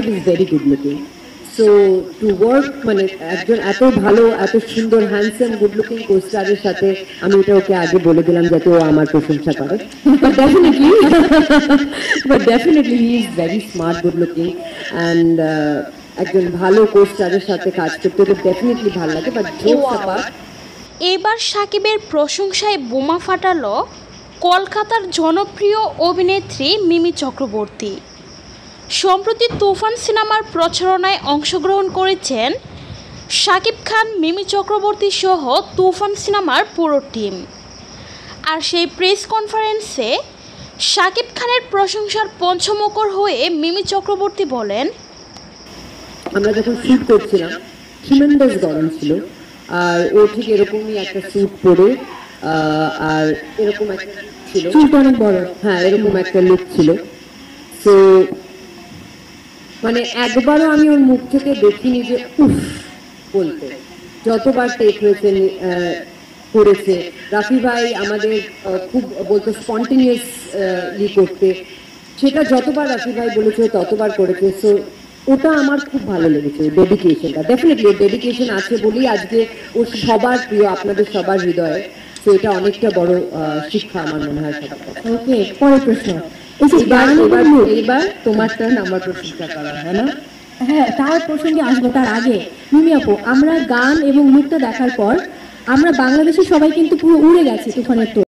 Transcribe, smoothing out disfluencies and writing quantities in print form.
is very good looking. So to work মানে একজন এত ভালো এত সুন্দর হ্যান্ডসাম গুড লুকিং কোস্টারের সাথে আমি এটা ওকে আগে বলে দিলাম যাতে ও আমার প্রশংসা করে but definitely he is very smart good looking and একজন ভালো কোস্টারের সাথে কাজ করতে তো ডেফিনেটলি ভালো লাগে বাট জোকস অ্যাপার্ট এবার সাকিবের প্রশংসায় বোমা ফাটালো কলকাতার জনপ্রিয় অভিনেত্রী মিমি চক্রবর্তী। সম্প্রতি তুফান সিনেমার প্রচারণায় অংশগ্রহণ করেছেন শাকিব খান, মিমি চক্রবর্তী সহ তুফান সিনেমার পুরো টিম। আর সেই প্রেস কনফারেন্সে শাকিব খানের প্রশংসার পঞ্চমুখর হয়ে মিমি চক্রবর্তী বলেন, আমরা যখন শুট করছিলাম ট্রিমেন্ডাস গরম ছিল আর ও ঠিক এরকমই একটা স্যুট পরে আর এরকম একটা ছিল, চুলটা অনেক বড়, হ্যাঁ এরকম একটা লুক ছিল। তো মানে একবারও আমি ওর মুখ থেকে দেখিনি যে উফ বলতে। যতবার টেক হয়েছে করেছে রাফি ভাই আমাদের খুব বলতো স্পন্টেনিয়াস করতে, সেটা যতবার রাফি ভাই বলেছে ততবার করেছে। সো ওটা আমার খুব ভালো লেগেছে ডেডিকেশনটা। ডেফিনেটলি ওর ডেডিকেশন আছে বলেই আজকে ও সবার প্রিয়, আপনাদের সবার হৃদয়ে। তো এটা অনেকটা বড় শিক্ষা আমার মনে হয় সবার কাছে। ওকে, পরের প্রশ্ন। এইবার তোমার টার্ন আমার প্রশংসা করা, হয় না? হ্যাঁ, তার প্রসঙ্গে আসবো। তার আগে মিমি আপু, আমরা গান এবং মুক্তা দেখার পর আমরা বাংলাদেশের সবাই কিন্তু পুরো উড়ে গেছি তুফানের